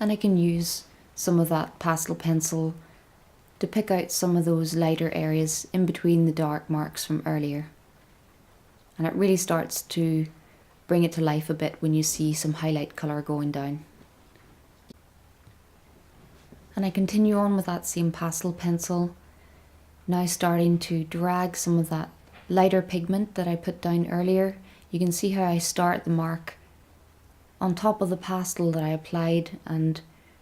And I can use some of that pastel pencil to pick out some of those lighter areas in between the dark marks from earlier. And it really starts to bring it to life a bit when you see some highlight colour going down. And I continue on with that same pastel pencil, now starting to drag some of that lighter pigment that I put down earlier. You can see how I start the mark on top of the pastel that I applied and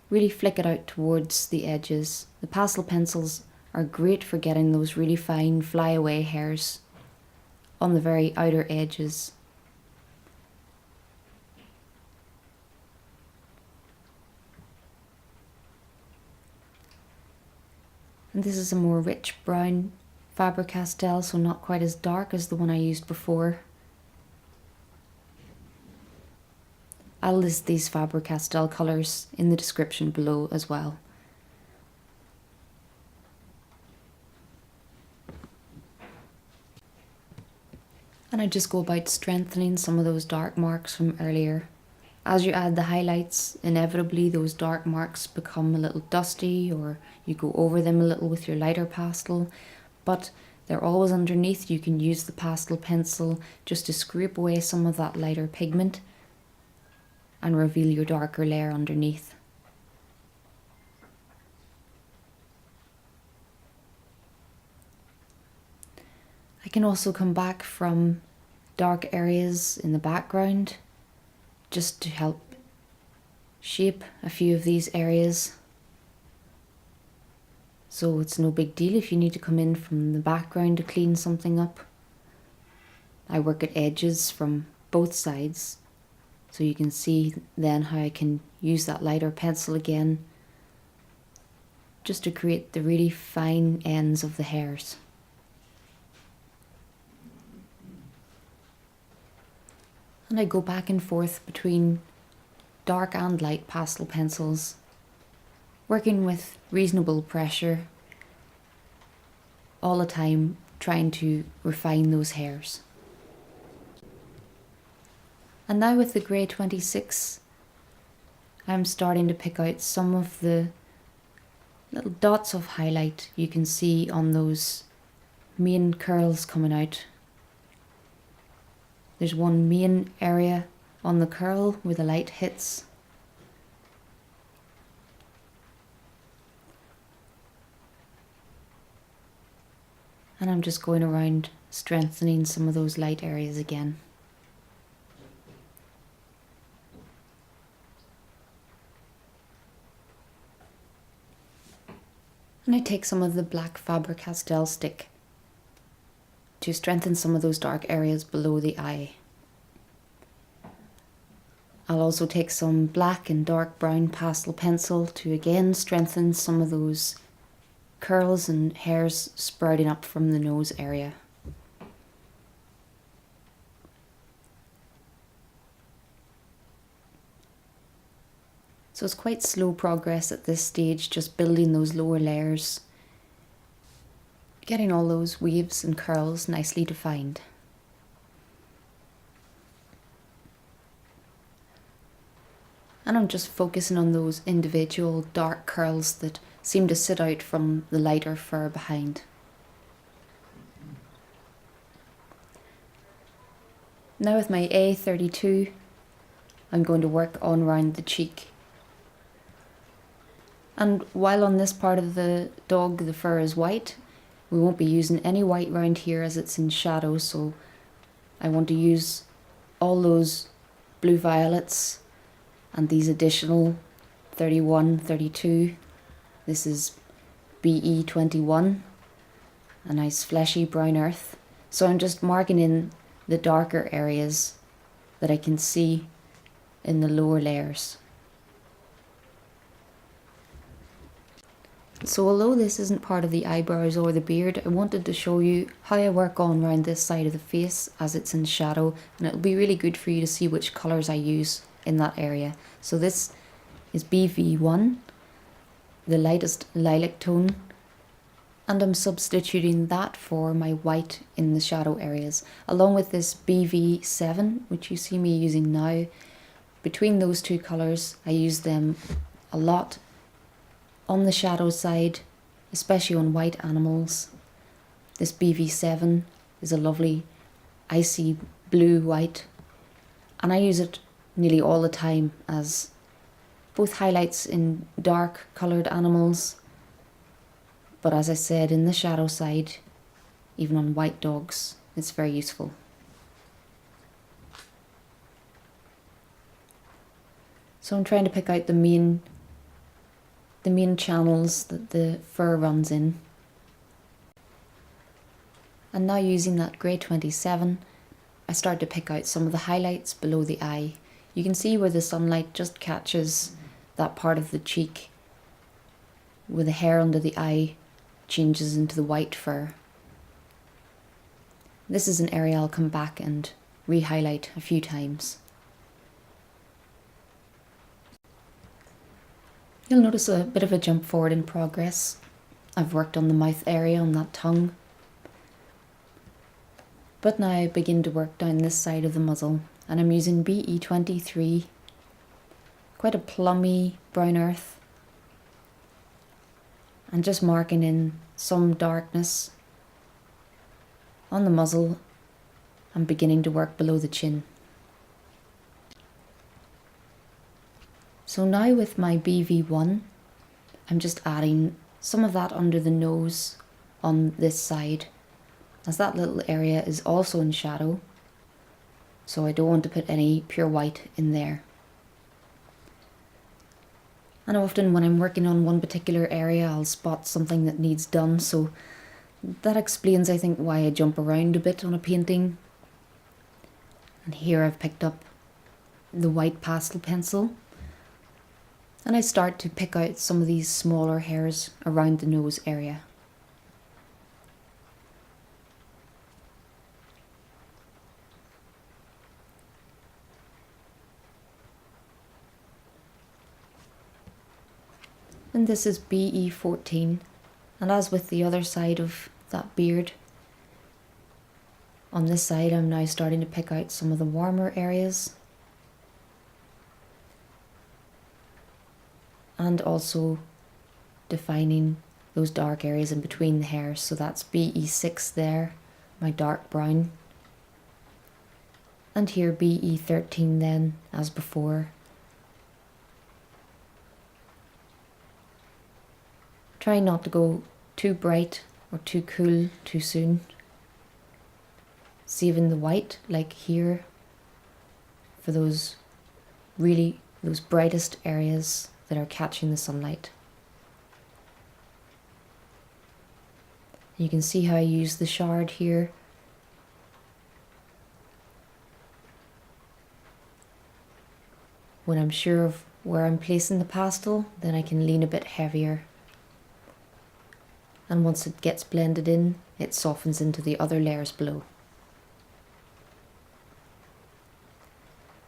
really flick it out towards the edges. The pastel pencils are great for getting those really fine flyaway hairs on the very outer edges. And this is a more rich brown Faber-Castell, so not quite as dark as the one I used before. I'll list these Faber-Castell colours in the description below as well. And I just go about strengthening some of those dark marks from earlier. As you add the highlights, inevitably those dark marks become a little dusty, or you go over them a little with your lighter pastel, but they're always underneath. You can use the pastel pencil just to scrape away some of that lighter pigment and reveal your darker layer underneath. I can also come back from dark areas in the background just to help shape a few of these areas. So it's no big deal if you need to come in from the background to clean something up. I work at edges from both sides, so you can see then how I can use that lighter pencil again just to create the really fine ends of the hairs. And I go back and forth between dark and light pastel pencils, working with reasonable pressure all the time, trying to refine those hairs. And now with the grey 26, I'm starting to pick out some of the little dots of highlight you can see on those main curls coming out. There's one main area on the curl where the light hits. And I'm just going around strengthening some of those light areas again. And I take some of the black Faber-Castell stick to strengthen some of those dark areas below the eye. I'll also take some black and dark brown pastel pencil to again strengthen some of those curls and hairs sprouting up from the nose area. So it's quite slow progress at this stage, just building those lower layers, getting all those waves and curls nicely defined. And I'm just focusing on those individual dark curls that seem to sit out from the lighter fur behind. Now with my A32, I'm going to work on round the cheek. And while on this part of the dog the fur is white, we won't be using any white round here as it's in shadow, so I want to use all those blue violets and these additional 31, 32. This is BE21, a nice fleshy brown earth. So I'm just marking in the darker areas that I can see in the lower layers. So although this isn't part of the eyebrows or the beard, I wanted to show you how I work on around this side of the face as it's in shadow, and it'll be really good for you to see which colours I use in that area. So this is BV1, the lightest lilac tone, and I'm substituting that for my white in the shadow areas, along with this BV7, which you see me using now. Between those two colours, I use them a lot on the shadow side, especially on white animals. This BV7 is a lovely icy blue white, and I use it nearly all the time as both highlights in dark coloured animals, but as I said, in the shadow side, even on white dogs, it's very useful. So I'm trying to pick out the main channels that the fur runs in. And now using that grey 27, I start to pick out some of the highlights below the eye. You can see where the sunlight just catches that part of the cheek, where the hair under the eye changes into the white fur. This is an area I'll come back and re-highlight a few times. You'll notice a bit of a jump forward in progress. I've worked on the mouth area, on that tongue. But now I begin to work down this side of the muzzle, and I'm using BE23, quite a plummy brown earth, and just marking in some darkness on the muzzle and beginning to work below the chin. So now with my BV1, I'm just adding some of that under the nose on this side, as that little area is also in shadow, so I don't want to put any pure white in there. And often when I'm working on one particular area, I'll spot something that needs done, so that explains, I think, why I jump around a bit on a painting. And here I've picked up the white pastel pencil, and I start to pick out some of these smaller hairs around the nose area. And this is BE14, and as with the other side of that beard, on this side I'm now starting to pick out some of the warmer areas, and also defining those dark areas in between the hairs. So that's BE6 there, my dark brown, and here BE13 then, as before. Try not to go too bright or too cool too soon. Saving the white, like here, for those brightest areas that are catching the sunlight. You can see how I use the shard here. When I'm sure of where I'm placing the pastel, then I can lean a bit heavier. And once it gets blended in, it softens into the other layers below.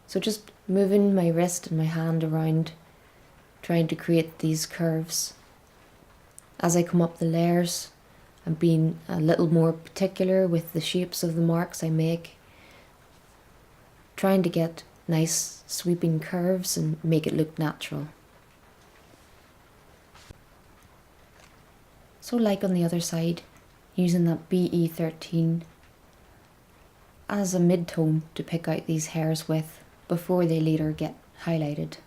So just moving my wrist and my hand around, trying to create these curves. As I come up the layers, I'm being a little more particular with the shapes of the marks I make, trying to get nice sweeping curves and make it look natural. So like on the other side, using that BE13 as a mid-tone to pick out these hairs with before they later get highlighted.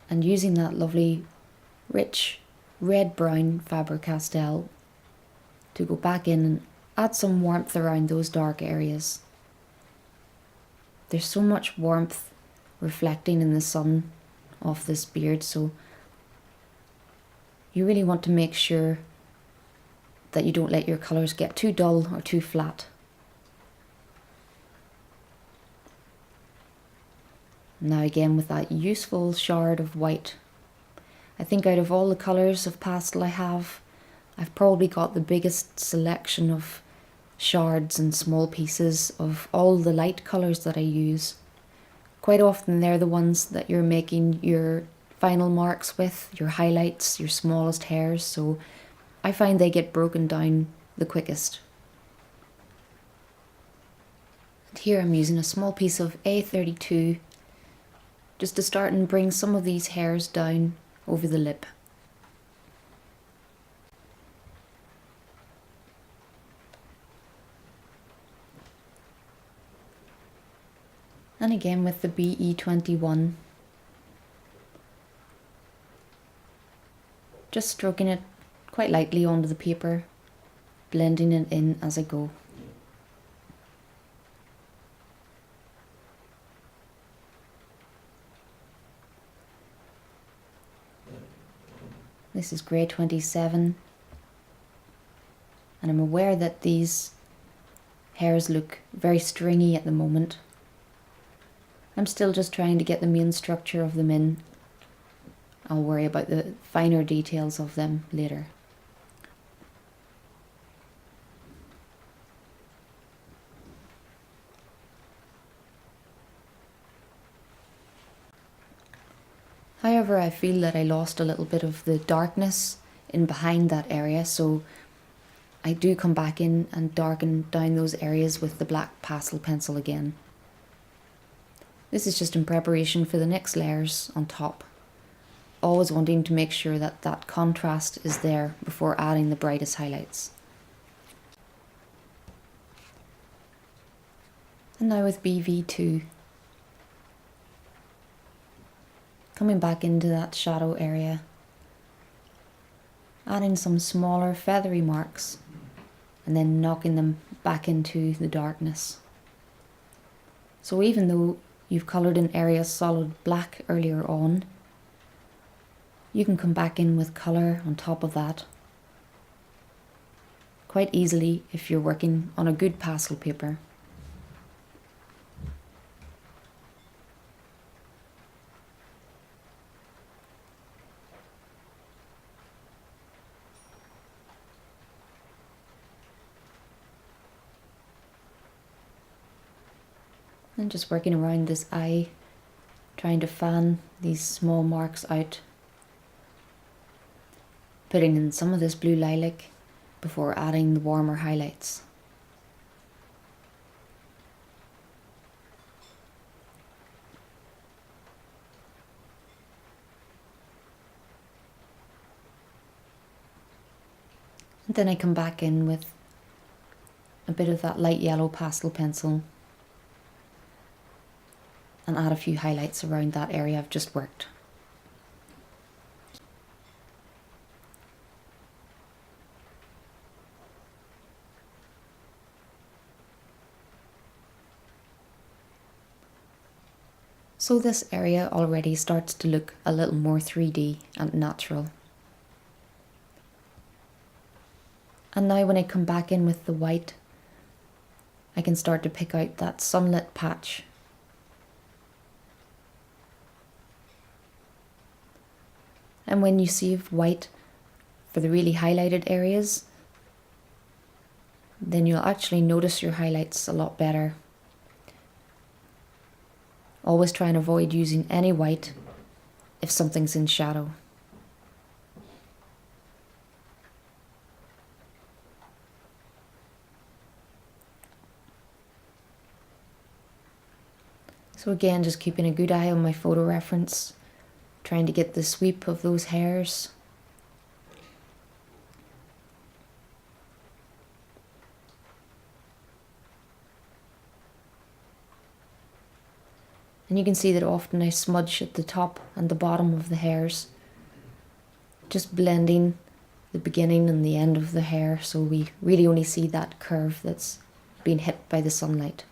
And using that lovely rich red-brown Faber-Castell to go back in and add some warmth around those dark areas. There's so much warmth reflecting in the sun off this beard, so you really want to make sure that you don't let your colours get too dull or too flat. Now again with that useful shard of white. I think out of all the colours of pastel I have, I've probably got the biggest selection of shards and small pieces of all the light colours that I use. Quite often they're the ones that you're making your final marks with, your highlights, your smallest hairs, so I find they get broken down the quickest. And here I'm using a small piece of A32 just to start and bring some of these hairs down over the lip. And again with the BE21, just stroking it quite lightly onto the paper, blending it in as I go. This is grey 27, and I'm aware that these hairs look very stringy at the moment. I'm still just trying to get the main structure of them in. I'll worry about the finer details of them later. However, I feel that I lost a little bit of the darkness in behind that area, so I do come back in and darken down those areas with the black pastel pencil again. This is just in preparation for the next layers on top. Always wanting to make sure that that contrast is there before adding the brightest highlights. And now with BV2. Coming back into that shadow area, adding some smaller feathery marks and then knocking them back into the darkness. So even though you've coloured an area solid black earlier on, you can come back in with colour on top of that quite easily if you're working on a good pastel paper. And just working around this eye, trying to fan these small marks out, putting in some of this blue lilac before adding the warmer highlights. And then I come back in with a bit of that light yellow pastel pencil and add a few highlights around that area I've just worked. So this area already starts to look a little more 3D and natural. And now when I come back in with the white, I can start to pick out that sunlit patch. And when you save white for the really highlighted areas, then you'll actually notice your highlights a lot better. Always try and avoid using any white if something's in shadow. So again, just keeping a good eye on my photo reference, trying to get the sweep of those hairs. And you can see that often I smudge at the top and the bottom of the hairs, just blending the beginning and the end of the hair so we really only see that curve that's been hit by the sunlight.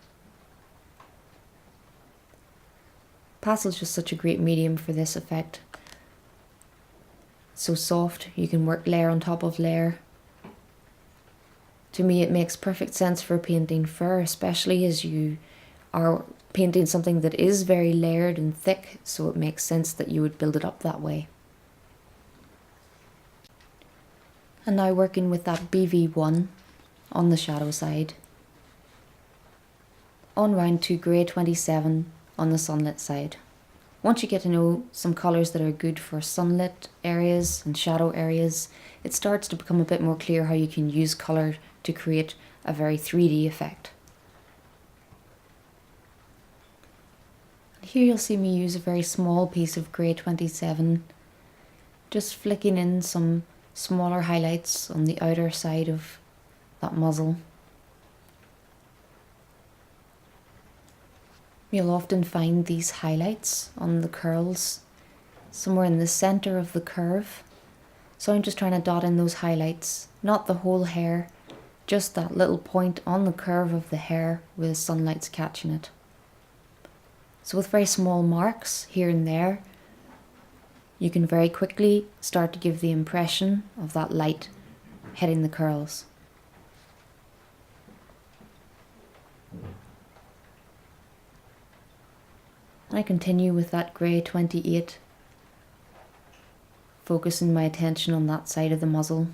Pastel's just such a great medium for this effect. It's so soft, you can work layer on top of layer. To me it makes perfect sense for painting fur, especially as you are painting something that is very layered and thick, so it makes sense that you would build it up that way. And now working with that BV1 on the shadow side, on round to grey 27 on the sunlit side. Once you get to know some colours that are good for sunlit areas and shadow areas, it starts to become a bit more clear how you can use colour to create a very 3D effect. Here you'll see me use a very small piece of grey 27, just flicking in some smaller highlights on the outer side of that muzzle. You'll often find these highlights on the curls somewhere in the centre of the curve. So I'm just trying to dot in those highlights, not the whole hair, just that little point on the curve of the hair where the sunlight's catching it. So with very small marks here and there, you can very quickly start to give the impression of that light hitting the curls. I continue with that grey 28, focusing my attention on that side of the muzzle,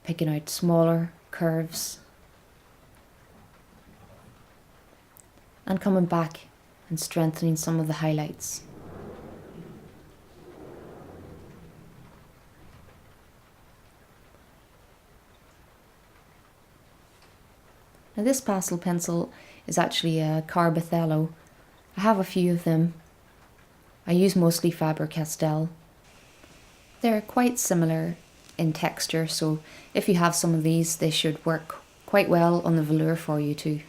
picking out smaller curves, and coming back and strengthening some of the highlights. Now this pastel pencil is actually a Carbothello. I have a few of them. I use mostly Faber-Castell. They're quite similar in texture, so if you have some of these, they should work quite well on the velour for you too.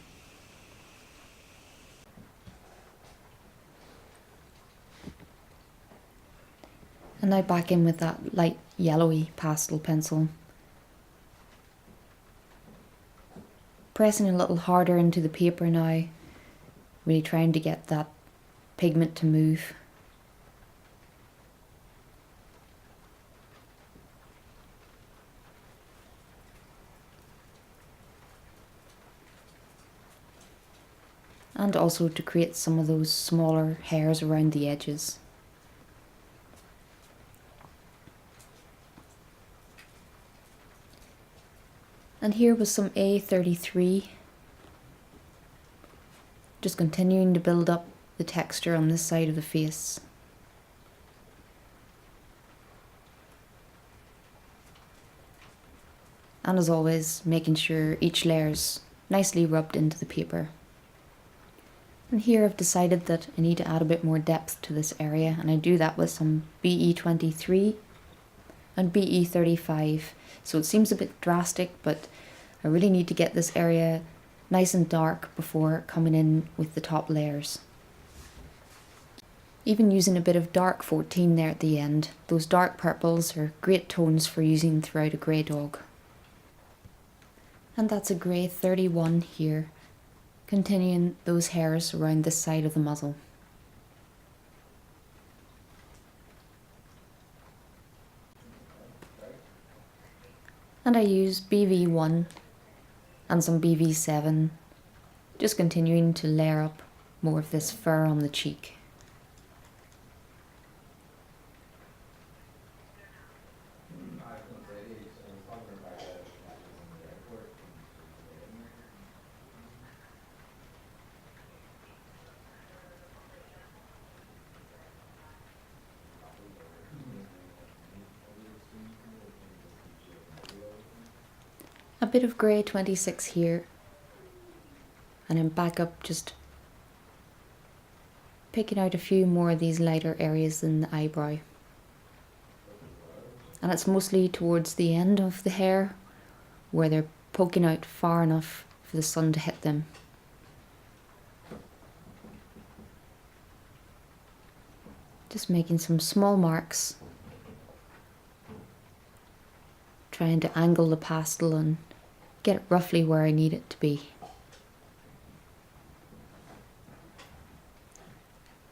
And now back in with that light yellowy pastel pencil. Pressing a little harder into the paper now, really trying to get that pigment to move. And also to create some of those smaller hairs around the edges. And here was some A33, just continuing to build up the texture on this side of the face. And as always, making sure each layer's nicely rubbed into the paper. And here I've decided that I need to add a bit more depth to this area, and I do that with some BE23 and BE35. So it seems a bit drastic, but I really need to get this area nice and dark before coming in with the top layers. Even using a bit of dark 14 there at the end. Those dark purples are great tones for using throughout a grey dog. And that's a grey 31 here, continuing those hairs around this side of the muzzle. And I use BV1 and some BV7, just continuing to layer up more of this fur on the cheek. A bit of grey 26 here, and then back up, just picking out a few more of these lighter areas in the eyebrow. And it's mostly towards the end of the hair where they're poking out far enough for the sun to hit them. Just making some small marks, trying to angle the pastel and get it roughly where I need it to be.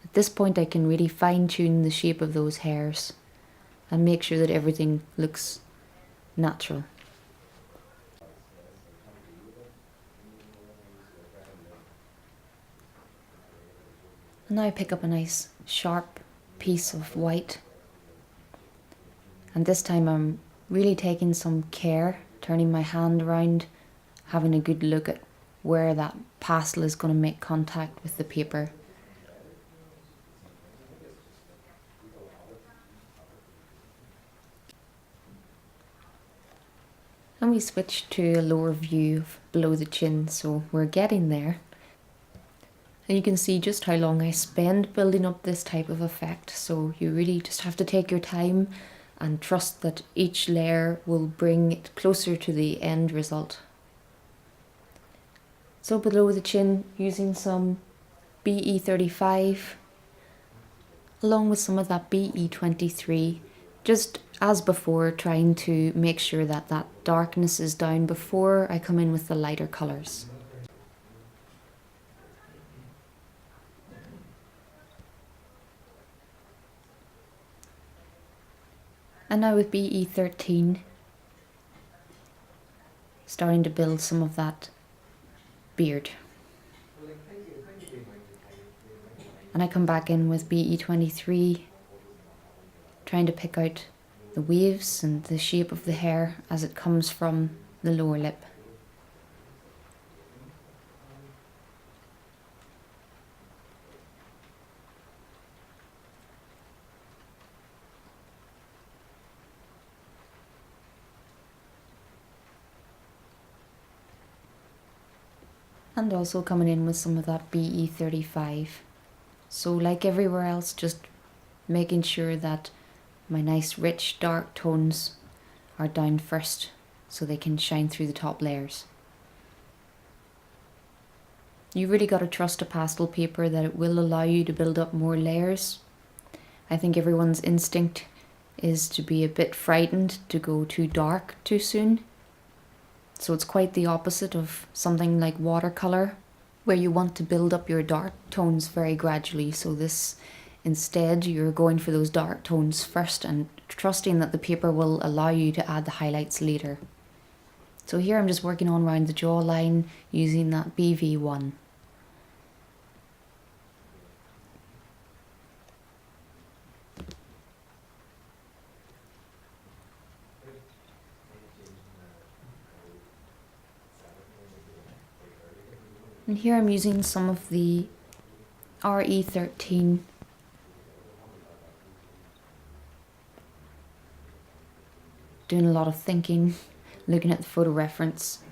At this point I can really fine-tune the shape of those hairs and make sure that everything looks natural. And now I pick up a nice sharp piece of white, and this time I'm really taking some care, turning my hand around, having a good look at where that pastel is going to make contact with the paper. And we switch to a lower view of below the chin, so we're getting there. And you can see just how long I spend building up this type of effect. So you really just have to take your time and trust that each layer will bring it closer to the end result. So below the chin, using some BE35 along with some of that BE23, just as before, trying to make sure that that darkness is down before I come in with the lighter colours. And now with BE13, starting to build some of that beard. And I come back in with BE23, trying to pick out the waves and the shape of the hair as it comes from the lower lip. And also coming in with some of that BE35. So like everywhere else, just making sure that my nice rich dark tones are down first so they can shine through the top layers. You really got to trust a pastel paper that it will allow you to build up more layers. I think everyone's instinct is to be a bit frightened to go too dark too soon. So it's quite the opposite of something like watercolour, where you want to build up your dark tones very gradually. So this, instead, you're going for those dark tones first and trusting that the paper will allow you to add the highlights later. So here I'm just working on around the jawline using that BV1. And here I'm using some of the RE13 doing a lot of thinking, looking at the photo reference.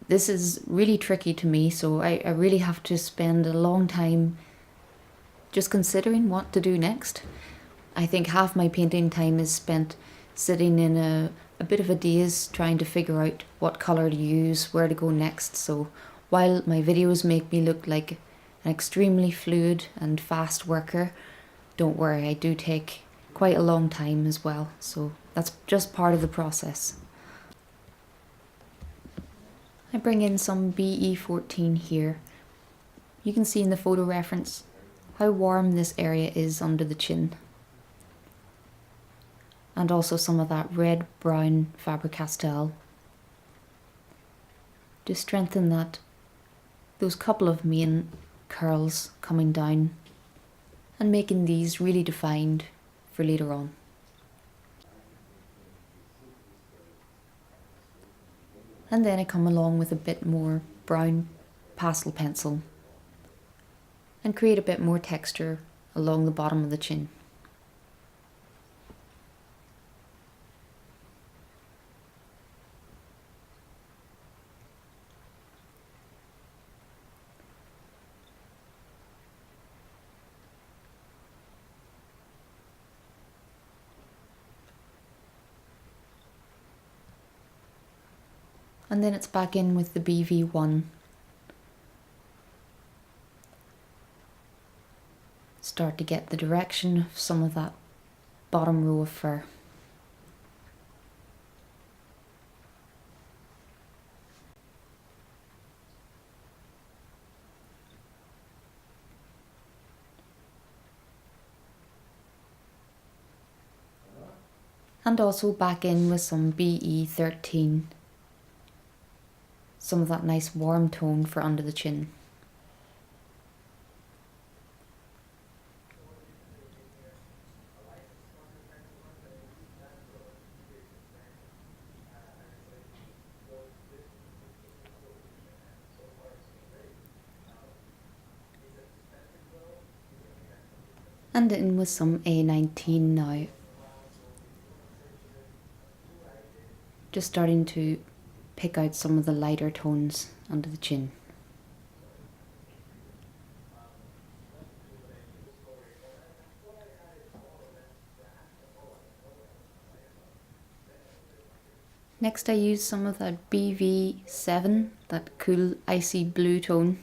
This is really tricky to me, so I really have to spend a long time just considering what to do next. I think half my painting time is spent sitting in a bit of a daze trying to figure out what colour to use, where to go next. So while my videos make me look like an extremely fluid and fast worker, don't worry, I do take quite a long time as well. So that's just part of the process. I bring in some BE14 here. You can see in the photo reference how warm this area is under the chin. And also some of that red-brown Faber-Castell to strengthen those couple of main curls coming down and making these really defined for later on. And then I come along with a bit more brown pastel pencil and create a bit more texture along the bottom of the chin. And then it's back in with the BV1. Start to get the direction of some of that bottom row of fur. And also back in with some BE13. Some of that nice warm tone for under the chin. And in with some A19 now. Just starting to pick out some of the lighter tones under the chin. Next I use some of that BV7, that cool icy blue tone,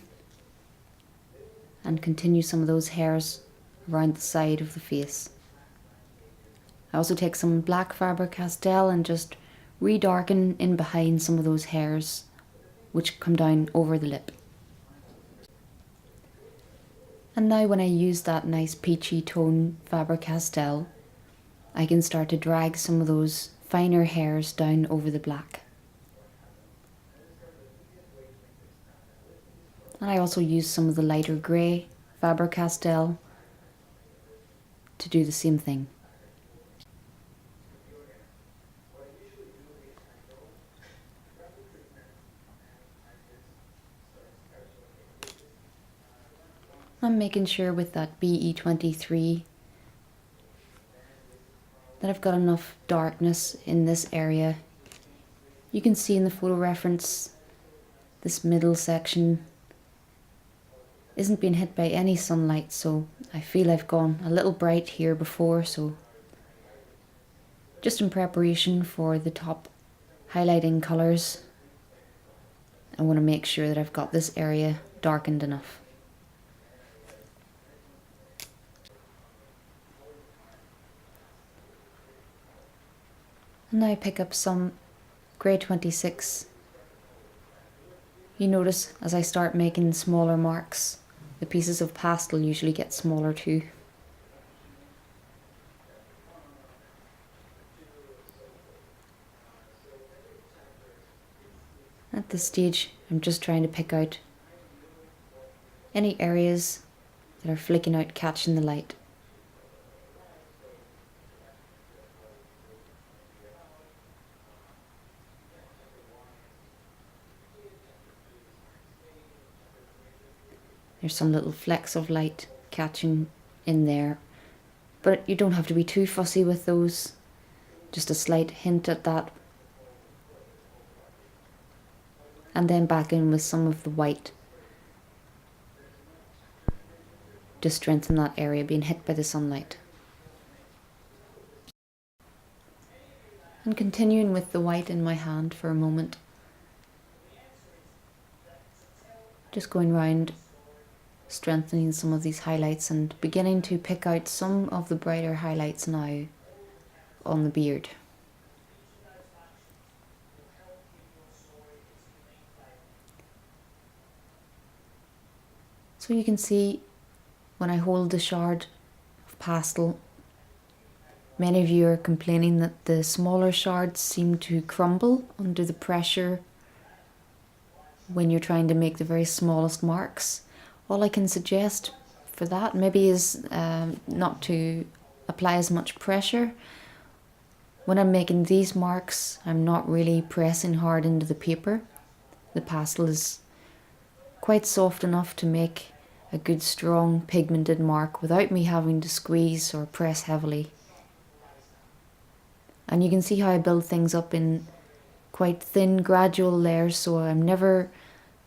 and continue some of those hairs around the side of the face. I also take some black Faber-Castell and just redarken in behind some of those hairs which come down over the lip. And now when I use that nice peachy tone Faber-Castell, I can start to drag some of those finer hairs down over the black. And I also use some of the lighter grey Faber-Castell to do the same thing. I'm making sure with that BE23 that I've got enough darkness in this area. You can see in the photo reference this middle section isn't being hit by any sunlight, so I feel I've gone a little bright here before, so just in preparation for the top highlighting colours, I want to make sure that I've got this area darkened enough. And now I pick up some grey 26. You notice as I start making smaller marks, the pieces of pastel usually get smaller too. At this stage, I'm just trying to pick out any areas that are flicking out, catching the light. There's some little flecks of light catching in there, but you don't have to be too fussy with those. Just a slight hint at that. And then back in with some of the white to strengthen that area being hit by the sunlight. And continuing with the white in my hand for a moment. Just going round, strengthening some of these highlights and beginning to pick out some of the brighter highlights now on the beard. So you can see when I hold the shard of pastel, many of you are complaining that the smaller shards seem to crumble under the pressure when you're trying to make the very smallest marks. All I can suggest for that maybe is not to apply as much pressure. When I'm making these marks, I'm not really pressing hard into the paper. The pastel is quite soft enough to make a good strong pigmented mark without me having to squeeze or press heavily. And you can see how I build things up in quite thin gradual layers, so I'm never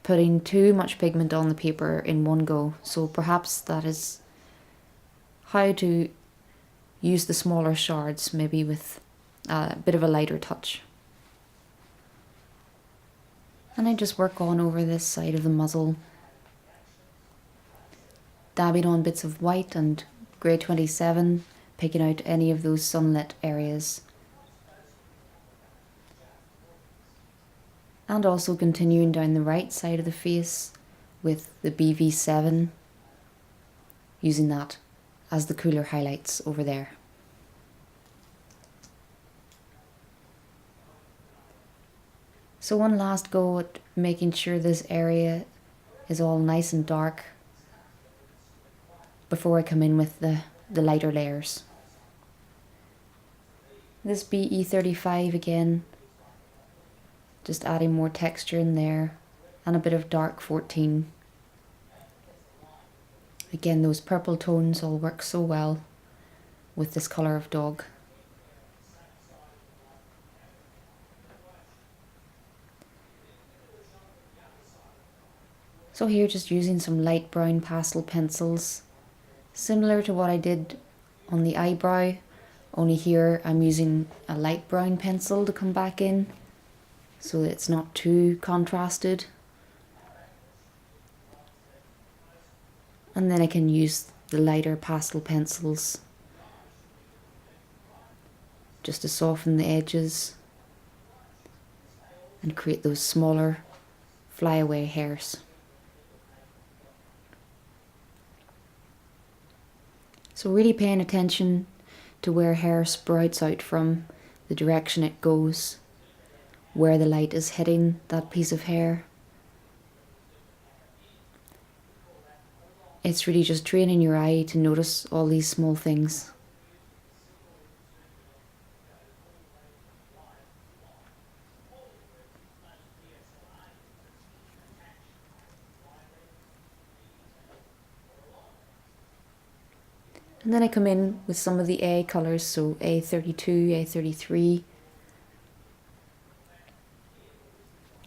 putting too much pigment on the paper in one go. So perhaps that is how to use the smaller shards, maybe with a bit of a lighter touch. And I just work on over this side of the muzzle, dabbing on bits of white and grey 27, picking out any of those sunlit areas. And also continuing down the right side of the face with the BV7, using that as the cooler highlights over there. So one last go at making sure this area is all nice and dark before I come in with the lighter layers. This BE35 again, just adding more texture in there and a bit of dark 14. Again, those purple tones all work so well with this colour of dog. So here just using some light brown pastel pencils, similar to what I did on the eyebrow, only here I'm using a light brown pencil to come back in so that it's not too contrasted. And then I can use the lighter pastel pencils just to soften the edges and create those smaller flyaway hairs. So really paying attention to where hair sprouts out from, the direction it goes, where the light is hitting that piece of hair. It's really just training your eye to notice all these small things. And then I come in with some of the A colours, so A32, A33,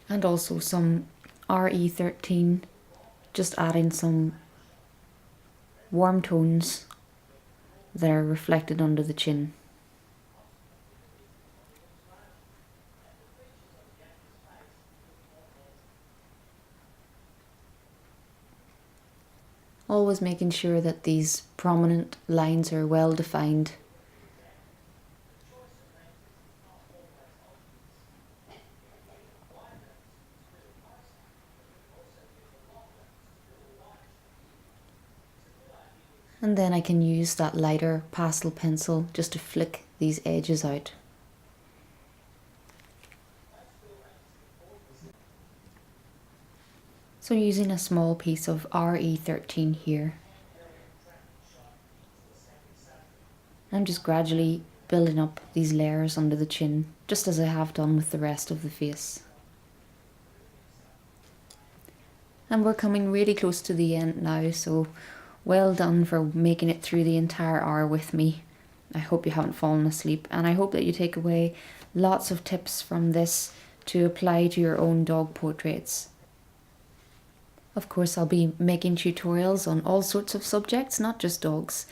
and also some RE13, just adding some warm tones that are reflected under the chin. Always making sure that these prominent lines are well defined. And then I can use that lighter pastel pencil just to flick these edges out. So using a small piece of RE13 here, I'm just gradually building up these layers under the chin, just as I have done with the rest of the face. And we're coming really close to the end now, so well done for making it through the entire hour with me. I hope you haven't fallen asleep, and I hope that you take away lots of tips from this to apply to your own dog portraits. Of course, I'll be making tutorials on all sorts of subjects, not just dogs.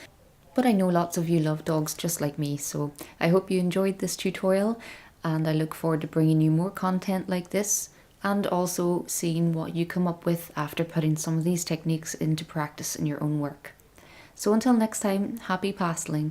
But I know lots of you love dogs just like me, so I hope you enjoyed this tutorial, and I look forward to bringing you more content like this, and also seeing what you come up with after putting some of these techniques into practice in your own work. So until next time, happy pasteling.